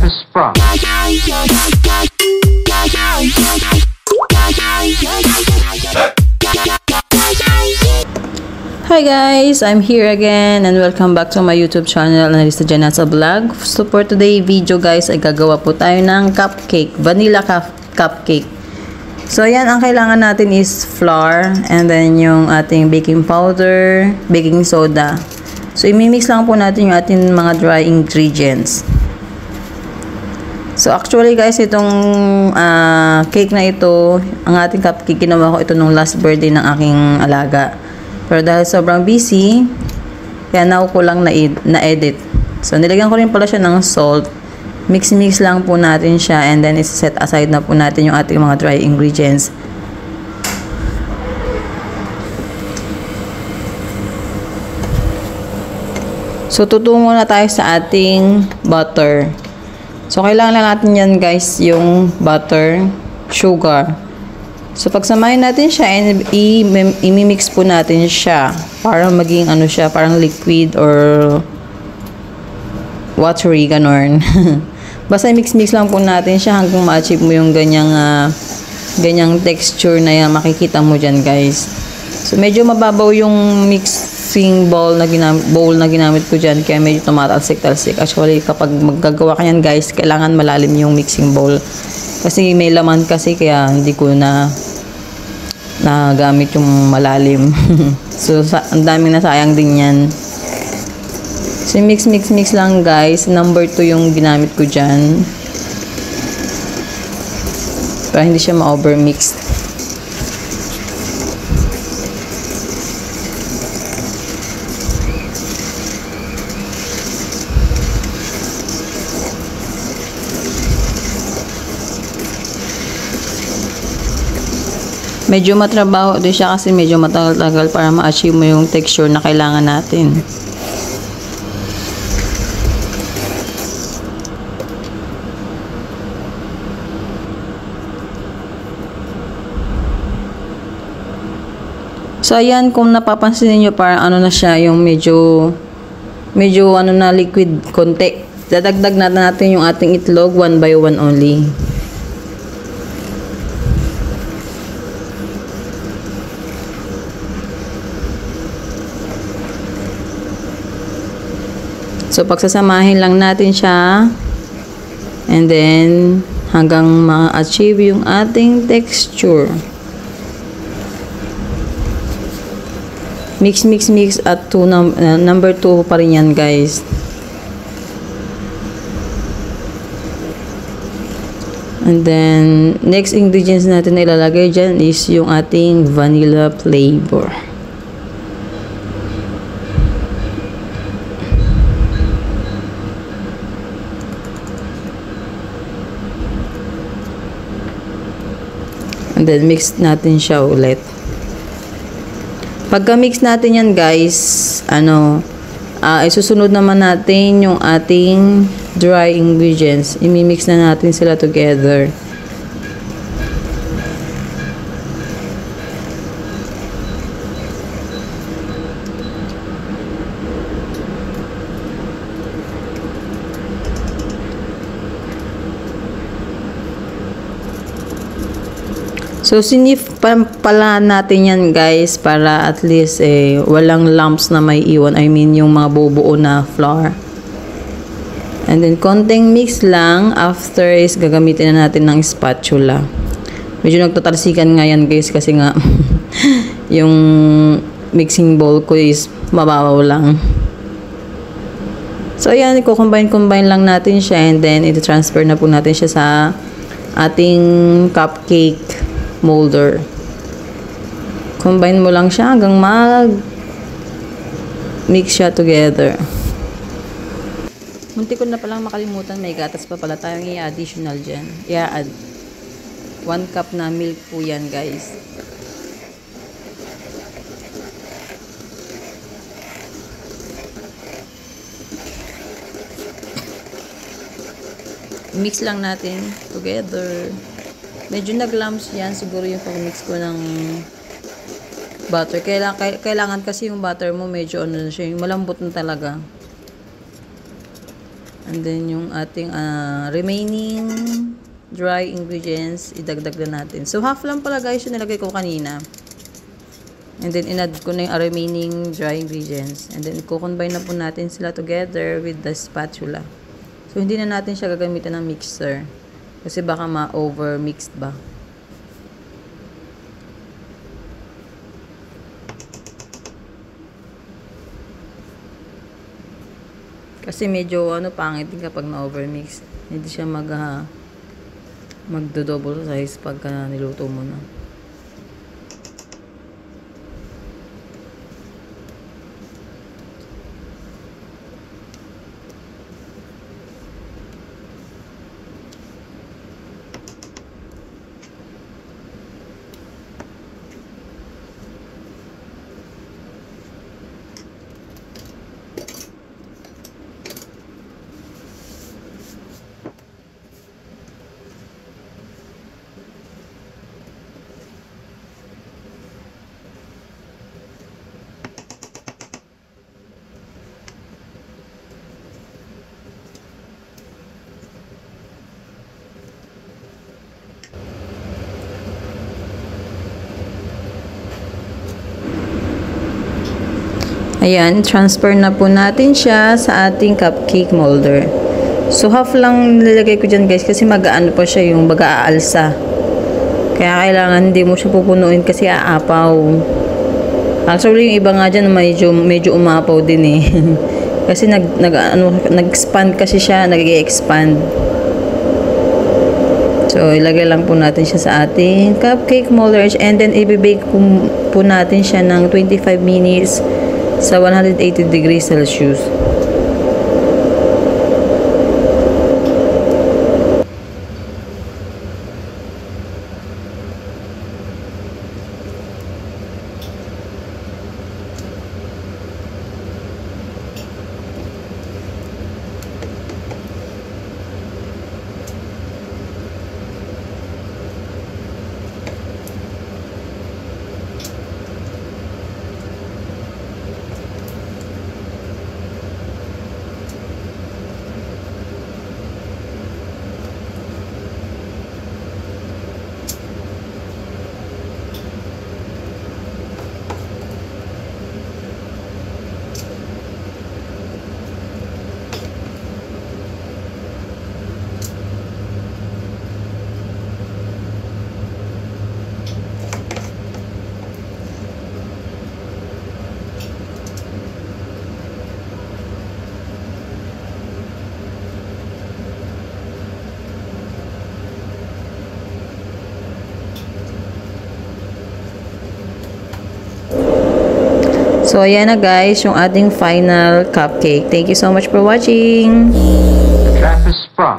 is from. Hi guys, I'm here again and welcome back to my YouTube channel, Analista Janasa Vlog. So for today video guys, ay gagawa po tayo ng cupcake, vanilla cupcake. So ayan, ang kailangan natin is flour and then yung ating baking powder, baking soda. So imimix lang po natin yung ating mga dry ingredients. So actually guys, itong cake na ito, ang ating cupcake, ginawa ko ito nung last birthday ng aking alaga. Pero dahil sobrang busy, kaya now ko lang na-edit. So nilagyan ko rin pala siya ng salt. Mix lang po natin siya and then set aside na po natin yung ating mga dry ingredients. So tutungo na tayo sa ating butter. So kailangan lang natin yan guys, yung butter, sugar. So pagsamahin natin siya and i-mix po natin siya para maging ano siya, parang liquid or watery, ganon. Basta mix lang po natin siya hanggang ma-achieve mo yung ganyang texture na yan, makikita mo dyan guys. So medyo mababaw yung mixing bowl na ginamit ko dyan, kaya medyo tumatalsik-talsik. Actually kapag maggagawa ka yan guys, kailangan malalim yung mixing bowl. Kasi may laman kasi, kaya hindi ko na gamit yung malalim. So ang daming nasayang din yan. So, mix lang guys. Number 2 yung ginamit ko dyan. Para hindi siya ma-overmix. Medyo matrabaho din siya kasi medyo matagal para ma-achieve mo yung texture na kailangan natin. So ayan, kung napapansin niyo parang ano na siya, yung medyo ano na, liquid konti. Dadagdag natin yung ating itlog 1 by 1 only. So pagsasamahin lang natin siya and then hanggang ma-achieve yung ating texture. Mix at number 2 pa rin yan guys. And then next ingredients natin na ilalagay dyan is yung ating vanilla flavor. And then mix natin siya ulit. Pagka-mix natin yan guys, isusunod naman natin yung ating dry ingredients. Imimix na natin sila together. So, sinif pala natin yan guys para at least walang lumps na may iwan. I mean, yung mga bubuo na flour. And then, konting mix lang. After is gagamitin na natin ng spatula. Medyo nagtatalsikan nga yan guys kasi nga yung mixing bowl ko is mababaw lang. So, ayan, i-combine lang natin siya and then i-transfer na po natin siya sa ating cupcake molder. Combine mo lang siya hanggang mix siya together. Munti ko na palang makalimutan, may gatas pa pala tayong i-additional dyan. I-add 1 cup na milk po yan guys. Mix lang natin together. Medyo nag-lumps yan. Siguro yung pag-mix ko ng butter. Kailangan kasi yung butter mo medyo ano na siya. Yung malambot na talaga. And then yung ating remaining dry ingredients, idagdag na natin. So half lang pala guys yung nilagay ko kanina. And then in-add ko na yung remaining dry ingredients. And then i-combine na po natin sila together with the spatula. So hindi na natin siya gagamitan ng mixer. Kasi baka ma-over-mixed ba. Kasi medyo pangit din kapag na-overmix. Hindi siya magdo-double size pagka niluto mo na. Ayan, transfer na po natin siya sa ating cupcake molder. So, half lang nilagay ko dyan guys kasi mag-aano pa siya yung mag-aalsa. Kaya kailangan hindi mo siya pupunuin kasi aapaw. Actually, yung iba nga dyan medyo umapaw din eh. Kasi nag-expand kasi siya, nag-expand. So, ilagay lang po natin siya sa ating cupcake molder and then i-bake po natin siya ng 25 minutes sa 180 degrees Celsius. So, ayan na guys, yung ating final cupcake. Thank you so much for watching! The trap is sprung.